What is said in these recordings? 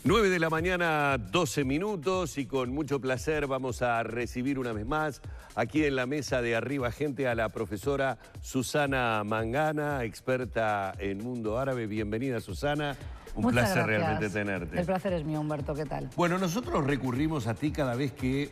9 de la mañana, 12 minutos, y con mucho placer vamos a recibir una vez más aquí en la mesa de Arriba Gente a la profesora Susana Mangana, experta en mundo árabe. Bienvenida, Susana. Un placer realmente tenerte. El placer es mío, Humberto. ¿Qué tal? Bueno, nosotros recurrimos a ti cada vez que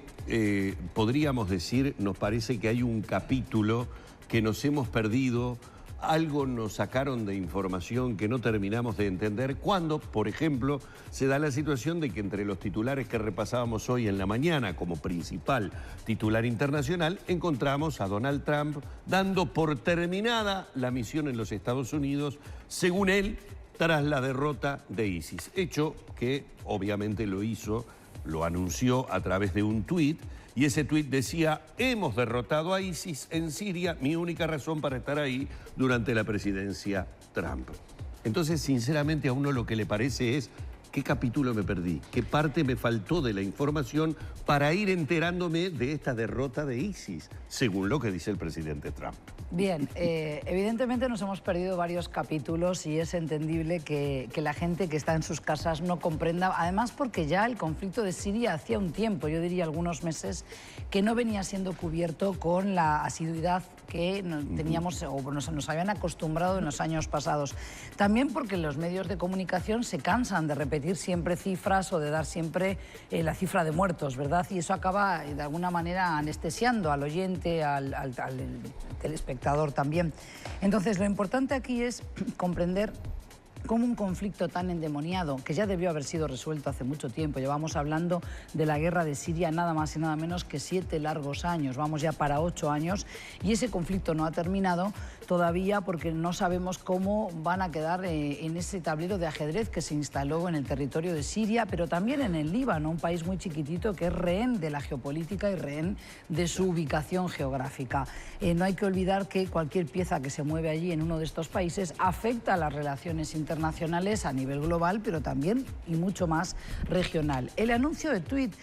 podríamos decir, nos parece que hay un capítulo que nos hemos perdido. Algo nos sacaron de información que no terminamos de entender cuando, por ejemplo, se da la situación de que entre los titulares que repasábamos hoy en la mañana como principal titular internacional, encontramos a Donald Trump dando por terminada la misión en los Estados Unidos, según él, tras la derrota de ISIS. Hecho que obviamente lo anunció a través de un tuit. Y ese tuit decía: hemos derrotado a ISIS en Siria, mi única razón para estar ahí durante la presidencia Trump. Entonces, sinceramente, a uno lo que le parece es: ¿qué capítulo me perdí? ¿Qué parte me faltó de la información para ir enterándome de esta derrota de ISIS, según lo que dice el presidente Trump? Bien, evidentemente nos hemos perdido varios capítulos y es entendible que la gente que está en sus casas no comprenda, además porque ya el conflicto de Siria hacía un tiempo, yo diría algunos meses, que no venía siendo cubierto con la asiduidad que teníamos o nos habían acostumbrado en los años pasados. También porque los medios de comunicación se cansan de repetir siempre cifras o de dar siempre la cifra de muertos, ¿verdad? Y eso acaba de alguna manera anestesiando al oyente, al telespectador también. Entonces, lo importante aquí es comprender cómo un conflicto tan endemoniado, que ya debió haber sido resuelto hace mucho tiempo, llevamos hablando de la guerra de Siria nada más y nada menos que 7 largos años, vamos ya para 8 años, y ese conflicto no ha terminado todavía porque no sabemos cómo van a quedar en ese tablero de ajedrez que se instaló en el territorio de Siria, pero también en el Líbano, un país muy chiquitito que es rehén de la geopolítica y rehén de su ubicación geográfica. No hay que olvidar que cualquier pieza que se mueve allí en uno de estos países afecta a las relaciones internacionales a nivel global, pero también y mucho más regional. El anuncio de tuit,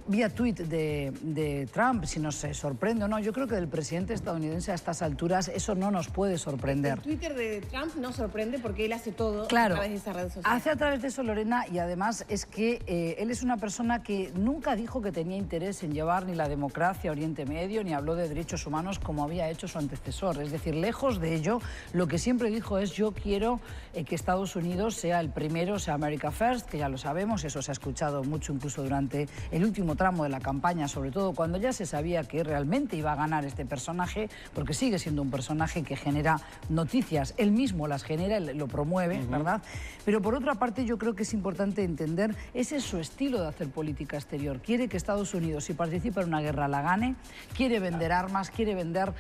vía tuit de Trump, si nos sorprende o no, yo creo que del presidente estadounidense a estas alturas eso no nos puede sorprender. El Twitter de Trump no sorprende porque él hace todo claro, a través de esa red social. Hace a través de eso, Lorena, y además es que él es una persona que nunca dijo que tenía interés en llevar ni la democracia a Oriente Medio, ni habló de derechos humanos como había hecho su antecesor. Es decir, lejos de ello, lo que siempre dijo es: yo quiero que Estados Unidos sea el primero, sea America First, que ya lo sabemos, eso se ha escuchado mucho incluso durante el último tramo de la campaña, sobre todo cuando ya se sabía que realmente iba a ganar este personaje, porque sigue siendo un personaje que genera noticias, él mismo las genera, él lo promueve, ¿verdad? Pero por otra parte yo creo que es importante entender, ese es su estilo de hacer política exterior. Quiere que Estados Unidos, si participa en una guerra, la gane, quiere vender armas, quiere vender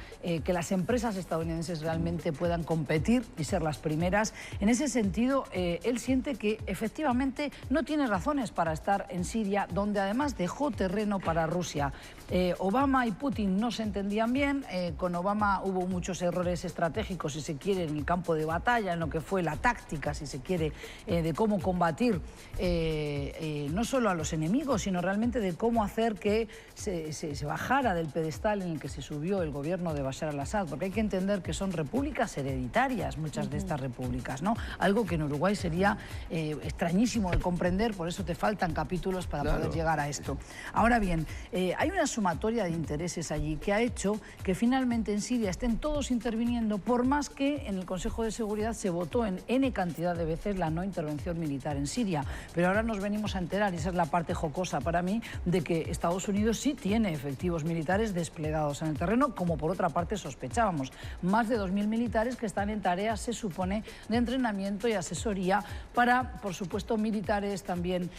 que las empresas estadounidenses realmente puedan competir y ser las primeras. En ese sentido, él siente que efectivamente no tiene razones para estar en Siria, donde además dejó terreno para Rusia. Obama y Putin no se entendían bien, con Obama hubo muchos errores estratégicos, si se quiere, en el campo de batalla, en lo que fue la táctica, si se quiere, de cómo combatir no solo a los enemigos, sino realmente de cómo hacer que se bajara del pedestal en el que se subió el gobierno de Bashar al-Assad, porque hay que entender que son repúblicas hereditarias, muchas de estas repúblicas, ¿no? Algo que en Uruguay sería extrañísimo de comprender, por eso te faltan capítulos para poder llegar a esto. Ahora bien, hay una sumatoria de intereses allí que ha hecho que finalmente en Siria estén todos interviniendo, por más que en el Consejo de Seguridad se votó en N cantidad de veces la no intervención militar en Siria. Pero ahora nos venimos a enterar, y esa es la parte jocosa para mí, de que Estados Unidos sí tiene efectivos militares desplegados en el terreno, como por otra parte sospechábamos. Más de 2000 militares que están en tareas, se supone, de entrenamiento y asesoría para, por supuesto, militares también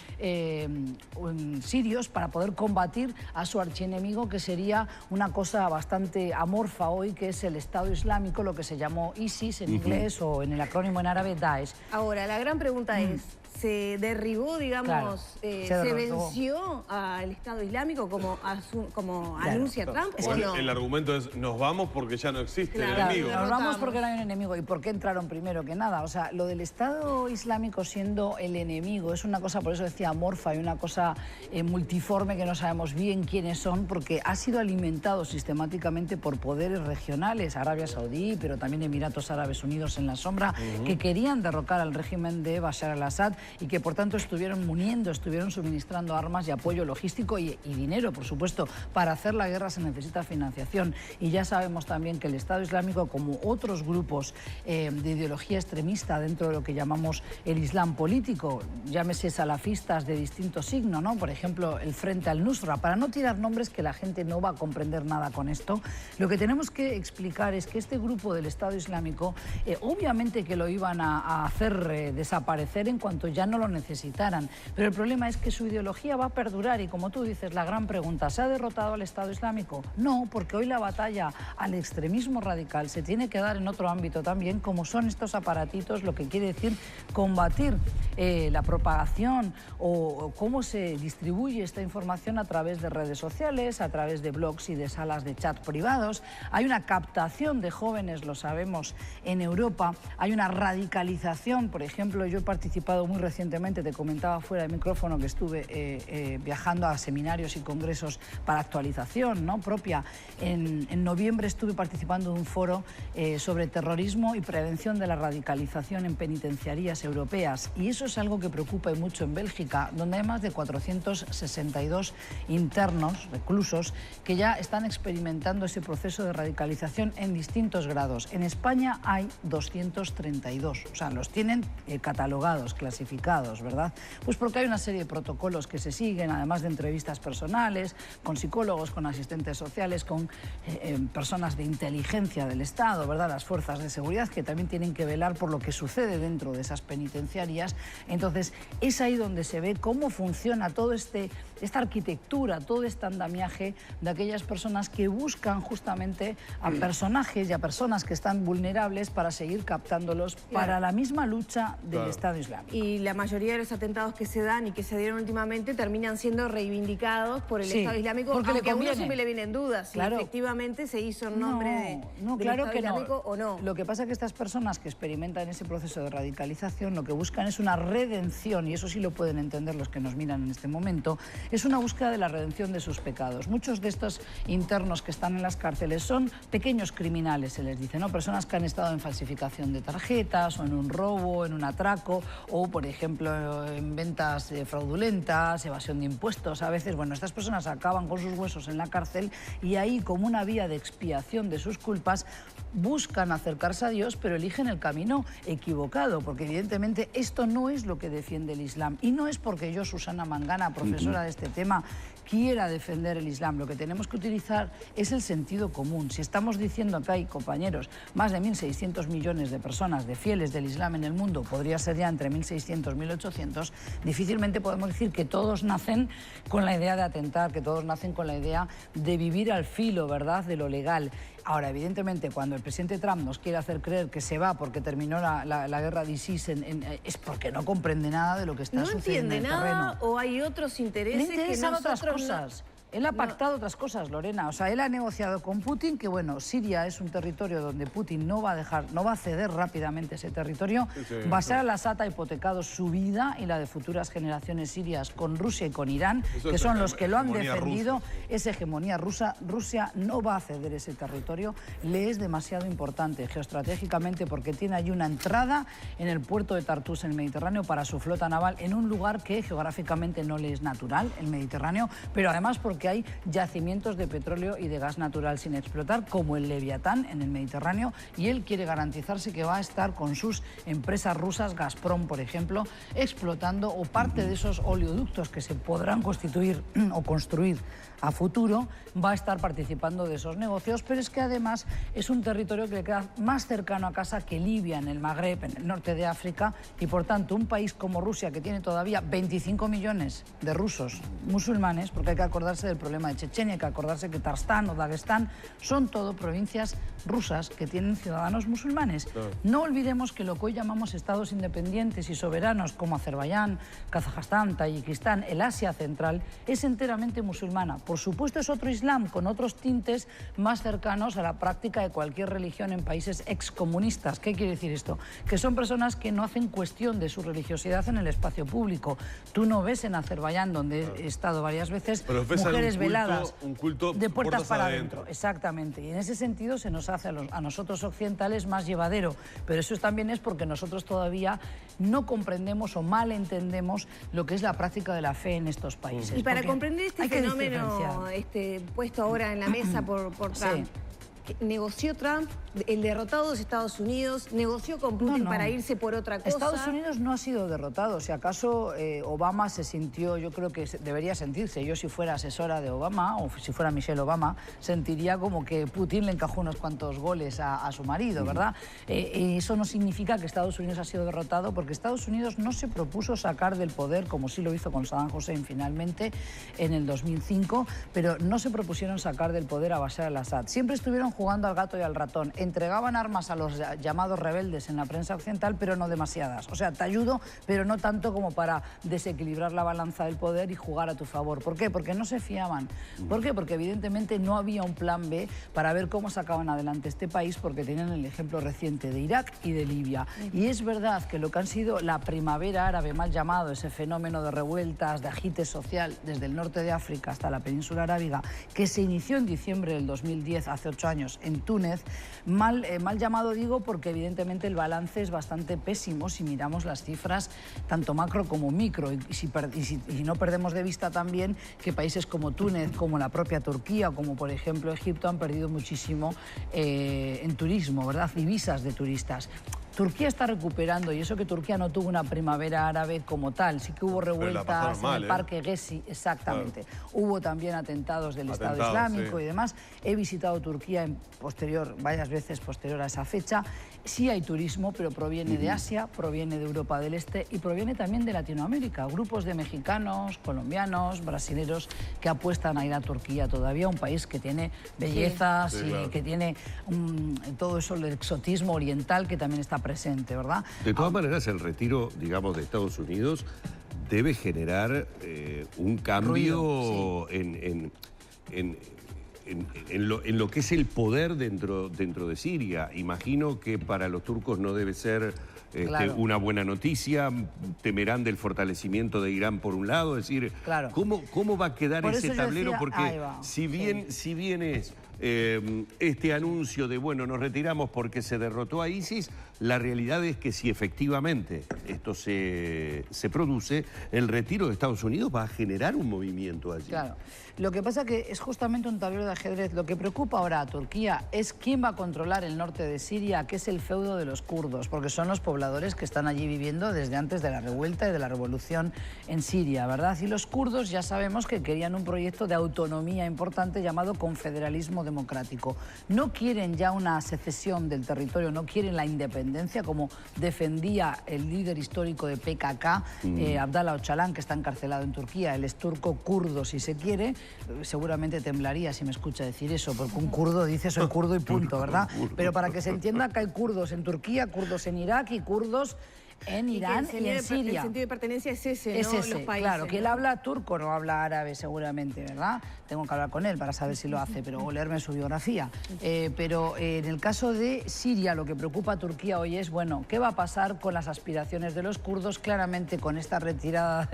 sirios, para poder combatir a su archienemigo, que sería una cosa bastante amorfa hoy, que es el Estado Islámico, lo que se llamó ISIS en inglés, o en el acrónimo en árabe Daesh. Ahora, la gran pregunta es, se derribó, digamos, Claro, se venció al Estado Islámico como anuncia Trump, ¿o no? El argumento es, nos vamos porque ya no existe el Claro, enemigo. nos vamos porque no hay un enemigo. ¿Y por qué entraron primero que nada? O sea, lo del Estado Islámico siendo el enemigo es una cosa, por eso decía amorfa, y una cosa multiforme que no sabemos bien quiénes son, porque ha sido alimentado sistemáticamente por poderes regionales, Arabia Saudí, pero también Emiratos Árabes Unidos en la sombra, que querían derrocar al régimen de Bashar al-Assad y que por tanto estuvieron muniendo, estuvieron suministrando armas y apoyo logístico y dinero, por supuesto. Para hacer la guerra se necesita financiación, y ya sabemos también que el Estado Islámico, como otros grupos de ideología extremista dentro de lo que llamamos el Islam político, llámese salafistas de distinto signo, ¿no? Por ejemplo, el Frente al-Nusra, para no tirar nombres que la gente no va a comprender nada con esto, lo que tenemos que explicar es que este grupo del Estado Islámico, obviamente que lo iban a hacer desaparecer en cuanto ya no lo necesitaran, pero el problema es que su ideología va a perdurar y, como tú dices, la gran pregunta, ¿se ha derrotado al Estado Islámico? No, porque hoy la batalla al extremismo radical se tiene que dar en otro ámbito también, como son estos aparatitos, lo que quiere decir combatir la propagación o cómo se distribuye esta información a través de redes sociales, a través de blogs y de salas de chat privados. Hay una captación de jóvenes, lo sabemos, en Europa. Hay una radicalización. Por ejemplo, yo he participado muy recientemente, te comentaba fuera de micrófono que estuve viajando a seminarios y congresos para actualización, ¿no?, propia. En noviembre estuve participando de un foro sobre terrorismo y prevención de la radicalización en penitenciarías europeas, y eso es algo que preocupa y mucho en Bélgica, donde hay más de 462 internos, reclusos, que ya están experimentando ese proceso de radicalización en distintos grados. En España hay 232, o sea, los tienen catalogados, clasificados, ¿verdad? Pues porque hay una serie de protocolos que se siguen, además de entrevistas personales, con psicólogos, con asistentes sociales, con personas de inteligencia del Estado, ¿verdad?, las fuerzas de seguridad, que también tienen que velar por lo que sucede dentro de esas penitenciarias. Entonces, es ahí donde se ve cómo funciona todo esta arquitectura, todo este andamiaje de aquellas personas que buscan justamente a personajes y a personas que están vulnerables para seguir captándolos para la misma lucha del Estado Islámico. Y la mayoría de los atentados que se dan y que se dieron últimamente terminan siendo reivindicados por el Estado Islámico, porque aunque a uno siempre le vienen dudas si efectivamente se hizo en nombre del Estado Islámico o no. Lo que pasa es que estas personas que experimentan ese proceso de radicalización lo que buscan es una redención, y eso sí lo pueden entender los que nos miran en este momento, es una búsqueda de la redención de sus pecados. Muchos de estos internos que están en las cárceles son pequeños criminales, se les dice, ¿no? Personas que han estado en falsificación de tarjetas o en un robo, en un atraco o, por ejemplo, en ventas fraudulentas, evasión de impuestos. A veces, bueno, estas personas acaban con sus huesos en la cárcel y ahí, como una vía de expiación de sus culpas, buscan acercarse a Dios, pero eligen el camino equivocado, porque evidentemente esto no es lo que defiende el Islam. Y no es porque yo, Susana Mangana, profesora de este tema, quiera defender el Islam. Lo que tenemos que utilizar es el sentido común. Si estamos diciendo que hay, compañeros, más de 1.600 millones de personas, de fieles del Islam en el mundo, podría ser ya entre 1.600 y 1.800, difícilmente podemos decir que todos nacen con la idea de atentar, que todos nacen con la idea de vivir al filo, ¿verdad?, de lo legal. Ahora, evidentemente, cuando el presidente Trump nos quiere hacer creer que se va porque terminó la guerra de ISIS, es porque no comprende nada de lo que está sucediendo en el terreno. ¿No entiende nada o hay otros intereses que nosotros otras cosas? Él ha pactado otras cosas, Lorena. O sea, él ha negociado con Putin que, bueno, Siria es un territorio donde Putin no va a ceder rápidamente ese territorio. Bashar al-Assad ha hipotecado su vida y la de futuras generaciones sirias con Rusia y con Irán, que son los que lo han defendido. Esa hegemonía rusa. Rusia no va a ceder ese territorio. Le es demasiado importante geoestratégicamente porque tiene allí una entrada en el puerto de Tartus, en el Mediterráneo, para su flota naval, en un lugar que geográficamente no le es natural, el Mediterráneo, pero además porque hay yacimientos de petróleo y de gas natural sin explotar, como el Leviatán en el Mediterráneo, y él quiere garantizarse que va a estar con sus empresas rusas, Gazprom, por ejemplo, explotando o parte de esos oleoductos que se podrán constituir o construir a futuro, va a estar participando de esos negocios, pero es que además es un territorio que le queda más cercano a casa que Libia, en el Magreb, en el norte de África, y por tanto un país como Rusia, que tiene todavía 25 millones de rusos musulmanes, porque hay que acordarse acordarse del problema de Chechenia, hay que acordarse que Tarstán o Dagestán son todo provincias rusas que tienen ciudadanos musulmanes. Claro. No olvidemos que lo que hoy llamamos estados independientes y soberanos como Azerbaiyán, Kazajstán, Tayikistán, el Asia Central, es enteramente musulmana. Por supuesto es otro islam con otros tintes más cercanos a la práctica de cualquier religión en países excomunistas. ¿Qué quiere decir esto? Que son personas que no hacen cuestión de su religiosidad en el espacio público. Tú no ves en Azerbaiyán, donde he estado varias veces, mujeres veladas de puertas para adentro. Exactamente. Y en ese sentido se nos hace a nosotros occidentales más llevadero. Pero eso también es porque nosotros todavía no comprendemos o mal entendemos lo que es la práctica de la fe en estos países. Y para comprender este fenómeno puesto ahora en la mesa por Trump, sí. ¿Negoció Trump, el derrotado de Estados Unidos, negoció con Putin para irse por otra cosa? Estados Unidos no ha sido derrotado. Si acaso Obama se sintió, yo creo que debería sentirse, yo si fuera asesora de Obama o si fuera Michelle Obama, sentiría como que Putin le encajó unos cuantos goles a su marido, ¿verdad? Eso no significa que Estados Unidos ha sido derrotado, porque Estados Unidos no se propuso sacar del poder, como sí lo hizo con Saddam Hussein finalmente en el 2005, pero no se propusieron sacar del poder a Bashar al-Assad. Siempre estuvieron jugando al gato y al ratón. Entregaban armas a los llamados rebeldes en la prensa occidental, pero no demasiadas. O sea, te ayudo, pero no tanto como para desequilibrar la balanza del poder y jugar a tu favor. ¿Por qué? Porque no se fiaban. ¿Por qué? Porque evidentemente no había un plan B para ver cómo sacaban adelante este país, porque tenían el ejemplo reciente de Irak y de Libia. Y es verdad que lo que han sido la primavera árabe, mal llamado, ese fenómeno de revueltas, de agite social, desde el norte de África hasta la península arábiga, que se inició en diciembre del 2010, hace 8 años, en Túnez, mal llamado digo porque evidentemente el balance es bastante pésimo si miramos las cifras tanto macro como micro, y si no perdemos de vista también que países como Túnez, como la propia Turquía o como por ejemplo Egipto han perdido muchísimo en turismo, ¿verdad? Divisas de turistas. Turquía está recuperando, y eso que Turquía no tuvo una primavera árabe como tal. Sí que hubo revueltas en el Parque Gezi, exactamente. Claro. Hubo también atentados del Estado Islámico y demás. He visitado Turquía varias veces posterior a esa fecha. Sí hay turismo, pero proviene de Asia, proviene de Europa del Este y proviene también de Latinoamérica. Grupos de mexicanos, colombianos, brasileños que apuestan a ir a Turquía todavía, un país que tiene bellezas y que tiene todo eso, el exotismo oriental que también está presente, ¿verdad? De todas maneras, el retiro, digamos, de Estados Unidos debe generar un cambio en lo que es el poder dentro de Siria. Imagino que para los turcos no debe ser una buena noticia, temerán del fortalecimiento de Irán por un lado, es decir, ¿cómo va a quedar ese tablero? Porque si bien es este anuncio de, bueno, nos retiramos porque se derrotó a ISIS, la realidad es que si efectivamente esto se produce, el retiro de Estados Unidos va a generar un movimiento allí. Claro. Lo que pasa que es justamente un tablero de ajedrez. Lo que preocupa ahora a Turquía es quién va a controlar el norte de Siria, que es el feudo de los kurdos, porque son los pobladores que están allí viviendo desde antes de la revuelta y de la revolución en Siria, ¿verdad? Y los kurdos ya sabemos que querían un proyecto de autonomía importante llamado confederalismo democrático. No quieren ya una secesión del territorio, no quieren la independencia como defendía el líder histórico de PKK, Abdallah Öcalan, que está encarcelado en Turquía. Él es turco kurdo, si se quiere. Seguramente temblaría si me escucha decir eso, porque un kurdo dice soy kurdo y punto, ¿verdad? Pero para que se entienda que hay kurdos en Turquía, kurdos en Irak y kurdos en Irán y en Siria. El sentido de pertenencia es ese, ¿no? Los países. Claro, que él habla turco, no habla árabe seguramente, ¿verdad? Tengo que hablar con él para saber si lo hace, o leerme su biografía. Pero en el caso de Siria, lo que preocupa a Turquía hoy es, bueno, ¿qué va a pasar con las aspiraciones de los kurdos? Claramente, con esta retirada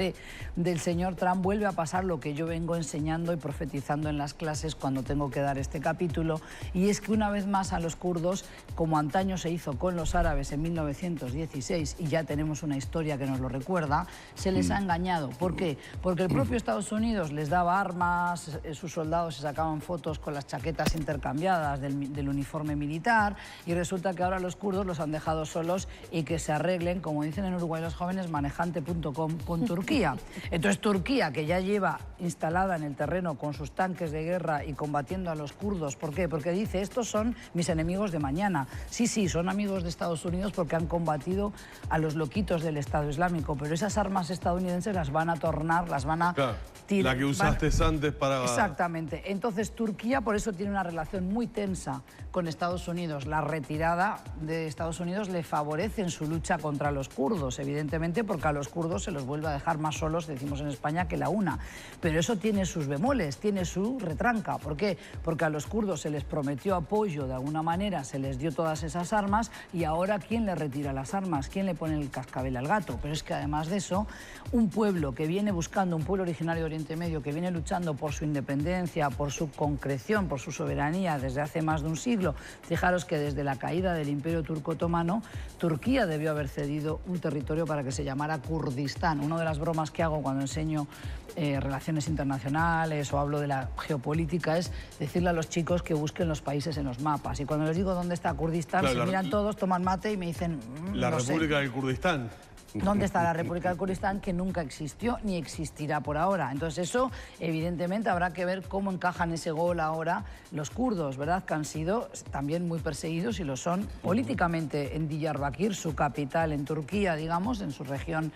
del señor Trump, vuelve a pasar lo que yo vengo enseñando y profetizando en las clases cuando tengo que dar este capítulo, y es que una vez más a los kurdos, como antaño se hizo con los árabes en 1916, y ya tenemos una historia que nos lo recuerda, se les ha engañado. ¿Por qué? Porque el propio Estados Unidos les daba armas, sus soldados se sacaban fotos con las chaquetas intercambiadas del uniforme militar, y resulta que ahora los kurdos los han dejado solos y que se arreglen, como dicen en Uruguay los jóvenes, manejante.com con Turquía. Entonces Turquía, que ya lleva instalada en el terreno con sus tanques de guerra y combatiendo a los kurdos, ¿por qué? Porque dice, estos son mis enemigos de mañana. Sí, son amigos de Estados Unidos porque han combatido a los loquitos del Estado Islámico, pero esas armas estadounidenses las van a tornar, las van a... Claro, la que usaste antes para... Exactamente. Entonces Turquía por eso tiene una relación muy tensa con Estados Unidos. La retirada de Estados Unidos le favorece en su lucha contra los kurdos, evidentemente, porque a los kurdos se los vuelve a dejar más solos, decimos en España, que la una. Pero eso tiene sus bemoles, tiene su retranca. ¿Por qué? Porque a los kurdos se les prometió apoyo de alguna manera, se les dio todas esas armas y ahora ¿quién le retira las armas? ¿Quién le pone el cascabel al gato? Pero es que además de eso, un pueblo que viene buscando, un pueblo originario de Oriente Medio, que viene luchando por su independencia, por su concreción, por su soberanía desde hace más de un siglo. Fijaros que desde la caída del Imperio Turco Otomano, Turquía debió haber cedido un territorio para que se llamara Kurdistán. Una de las bromas que hago cuando enseño relaciones internacionales o hablo de la geopolítica es decirle a los chicos que busquen los países en los mapas. Y cuando les digo dónde está Kurdistán, claro, se miran todos, toman mate y me dicen... La no República sé. del Kurdistán. ¿Dónde está la República del Kurdistán? Que nunca existió ni existirá por ahora. Entonces eso, evidentemente, habrá que ver cómo encajan ese gol ahora los kurdos, ¿verdad? Que han sido también muy perseguidos y lo son políticamente en Diyarbakir, su capital en Turquía, digamos, en su región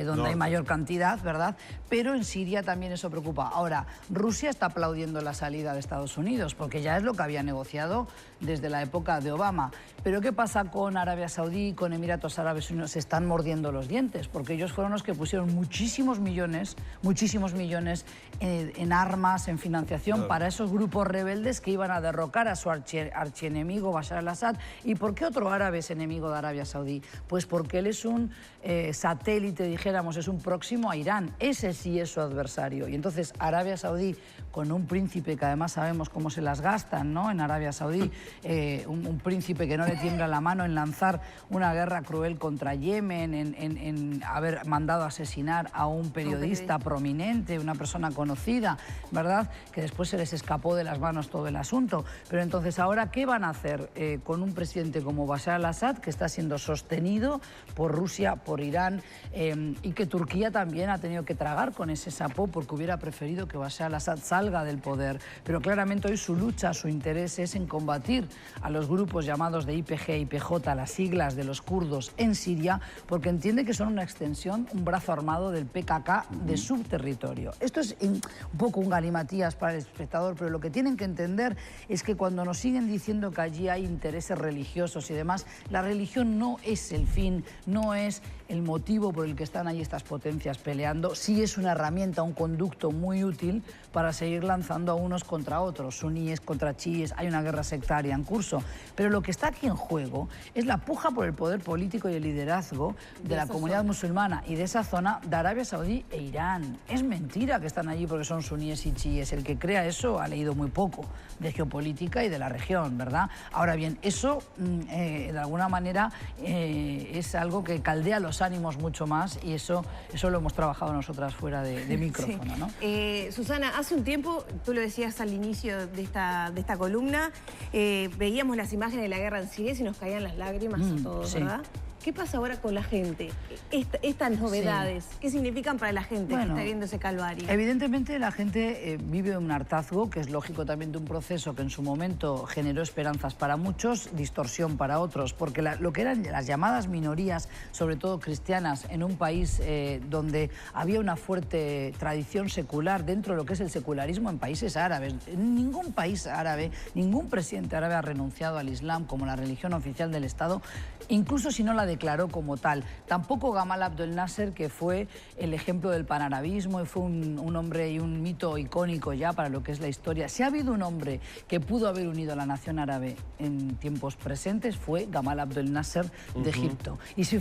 donde hay mayor cantidad, ¿verdad? Pero en Siria también eso preocupa. Ahora, Rusia está aplaudiendo la salida de Estados Unidos porque ya es lo que había negociado desde la época de Obama. Pero ¿qué pasa con Arabia Saudí, con Emiratos Árabes Unidos? Se están mordiendo los dientes, porque ellos fueron los que pusieron muchísimos millones en armas, en financiación para esos grupos rebeldes que iban a derrocar a su archienemigo Bashar al-Assad. ¿Y por qué otro árabe es enemigo de Arabia Saudí? Pues porque él es un satélite, dijéramos, es un próximo a Irán. Ese sí es su adversario. Y entonces Arabia Saudí, con un príncipe que además sabemos cómo se las gastan, ¿no? En Arabia Saudí, un príncipe que no le tiembla la mano en lanzar una guerra cruel contra Yemen, en haber mandado asesinar a un periodista prominente, una persona conocida, ¿verdad? Que después se les escapó de las manos todo el asunto. Pero entonces, ¿ahora qué van a hacer con un presidente como Bashar al-Assad, que está siendo sostenido por Rusia, por Irán, y que Turquía también ha tenido que tragar con ese sapo porque hubiera preferido que Bashar al-Assad salga del poder? Pero claramente hoy su lucha, su interés es en combatir a los grupos llamados de YPG, YPJ, las siglas de los kurdos en Siria, porque entiende que son una extensión, un brazo armado del PKK de su territorio. Esto es un poco un galimatías para el espectador, pero lo que tienen que entender es que cuando nos siguen diciendo que allí hay intereses religiosos y demás, la religión no es el fin, no es el motivo por el que están ahí estas potencias peleando. Sí es una herramienta, un conducto muy útil para seguir lanzando a unos contra otros, suníes contra chiíes, hay una guerra sectaria en curso. Pero lo que está aquí en juego es la puja por el poder político y el liderazgo de la comunidad musulmana y de esa zona de Arabia Saudí e Irán. Es mentira que están allí porque son suníes y chiíes. El que crea eso ha leído muy poco de geopolítica y de la región, ¿verdad? Ahora bien, eso de alguna manera es algo que caldea los ánimos mucho más y eso lo hemos trabajado nosotras fuera de micrófono, ¿no? Susana, hace un tiempo, tú lo decías al inicio de esta columna, veíamos las imágenes de la guerra en Siria y nos caían las lágrimas a todos, ¿verdad? ¿Qué pasa ahora con la gente? Estas novedades, ¿qué significan para la gente que está viendo ese calvario? Evidentemente la gente vive un hartazgo, que es lógico también de un proceso que en su momento generó esperanzas para muchos, distorsión para otros, porque lo que eran las llamadas minorías, sobre todo cristianas, en un país donde había una fuerte tradición secular dentro de lo que es el secularismo en países árabes. En ningún país árabe, ningún presidente árabe ha renunciado al Islam como la religión oficial del Estado, incluso si no la declaró como tal. Tampoco Gamal Abdel Nasser, que fue el ejemplo del panarabismo y fue un hombre y un mito icónico ya para lo que es la historia. Si ha habido un hombre que pudo haber unido a la nación árabe en tiempos presentes, fue Gamal Abdel Nasser de Egipto. Y si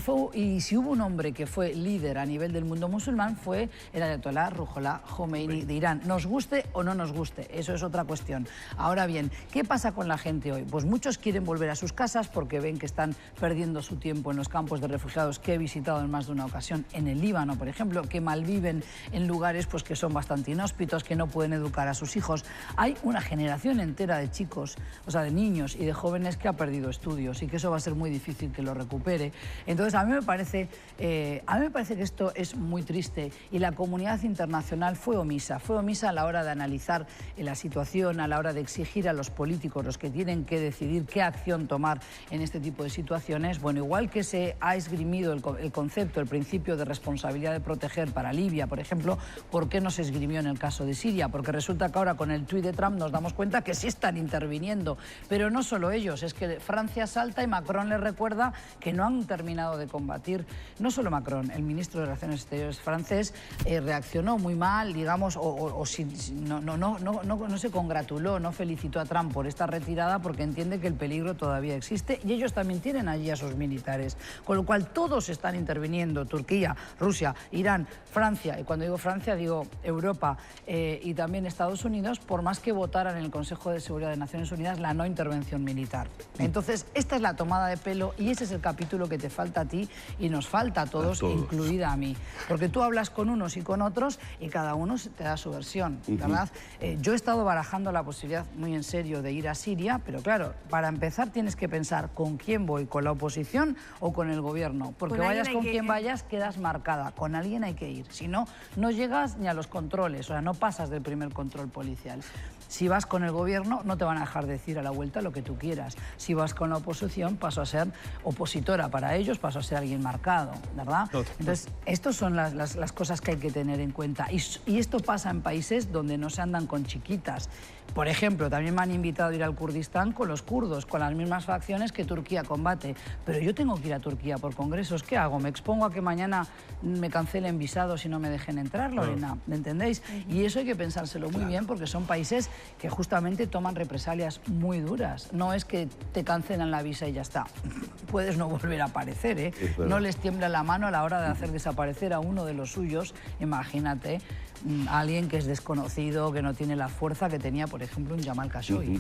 hubo un hombre que fue líder a nivel del mundo musulmán, fue el Ayatollah Ruhollah Khomeini de Irán. Nos guste o no nos guste, eso es otra cuestión. Ahora bien, ¿qué pasa con la gente hoy? Pues muchos quieren volver a sus casas porque ven que están perdiendo su tiempo en los campos de refugiados que he visitado en más de una ocasión, en el Líbano, por ejemplo, que malviven en lugares pues, que son bastante inhóspitos, que no pueden educar a sus hijos. Hay una generación entera de chicos, o sea, de niños y de jóvenes que ha perdido estudios y que eso va a ser muy difícil que lo recupere. Entonces, a mí me parece que esto es muy triste y la comunidad internacional fue omisa a la hora de analizar la situación, a la hora de exigir a los políticos, los que tienen que decidir qué acción tomar en este tipo de situaciones. Bueno, igual que se ha esgrimido el concepto, el principio de responsabilidad de proteger para Libia, por ejemplo, ¿por qué no se esgrimió en el caso de Siria? Porque resulta que ahora con el tuit de Trump nos damos cuenta que sí están interviniendo. Pero no solo ellos, es que Francia salta y Macron les recuerda que no han terminado de combatir. No solo Macron, el ministro de Relaciones Exteriores francés reaccionó muy mal, digamos, no se congratuló, no felicitó a Trump por esta retirada porque entiende que el peligro todavía existe y ellos también tienen allí a sus militares. Con lo cual todos están interviniendo, Turquía, Rusia, Irán, Francia, y cuando digo Francia digo Europa y también Estados Unidos, por más que votaran en el Consejo de Seguridad de Naciones Unidas la no intervención militar. Entonces, esta es la tomada de pelo y ese es el capítulo que te falta a ti y nos falta a todos, incluida a mí. Porque tú hablas con unos y con otros y cada uno te da su versión, ¿verdad? Yo he estado barajando la posibilidad muy en serio de ir a Siria, pero claro, para empezar tienes que pensar con quién voy, con la oposición o con el gobierno. Porque vayas con quien vayas, quedas marcada. Con alguien hay que ir. Si no, no llegas ni a los controles, o sea, no pasas del primer control policial. Si vas con el gobierno, no te van a dejar decir a la vuelta lo que tú quieras. Si vas con la oposición, paso a ser opositora para ellos, paso a ser alguien marcado, ¿verdad? Entonces, estas son las cosas que hay que tener en cuenta. Y esto pasa en países donde no se andan con chiquitas. Por ejemplo, también me han invitado a ir al Kurdistán con los kurdos, con las mismas facciones que Turquía combate. Pero yo tengo que ir a Turquía por congresos. ¿Qué hago? ¿Me expongo a que mañana me cancelen visados y no me dejen entrar, Lorena? ¿Me entendéis? Y eso hay que pensárselo muy bien porque son países que justamente toman represalias muy duras. No es que te cancelan la visa y ya está. Puedes no volver a aparecer, ¿eh? No les tiembla la mano a la hora de hacer desaparecer a uno de los suyos. Imagínate, alguien que es desconocido, que no tiene la fuerza que tenía, por ejemplo, un Jamal Khashoggi.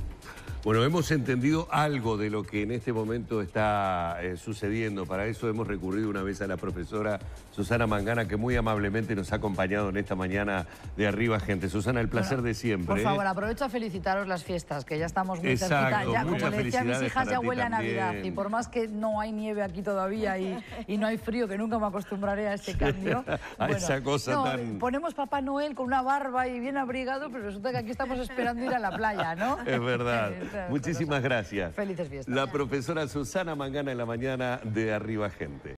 Bueno, hemos entendido algo de lo que en este momento está sucediendo. Para eso hemos recurrido una vez a la profesora Susana Mangana, que muy amablemente nos ha acompañado en esta mañana de Arriba Gente. Susana, el placer de siempre. Por favor, aprovecho a felicitaros las fiestas, que ya estamos muy cerquita. Ya, como le decía a mis hijas, ya huele a Navidad. Y por más que no hay nieve aquí todavía y no hay frío, que nunca me acostumbraré a este cambio. A esa cosa tan... Ponemos Papá Noel con una barba y bien abrigado, pero resulta que aquí estamos esperando ir a la playa, ¿no? Es verdad. Muchísimas gracias. Felices fiestas. La profesora Susana Mangana en la mañana de Arriba Gente.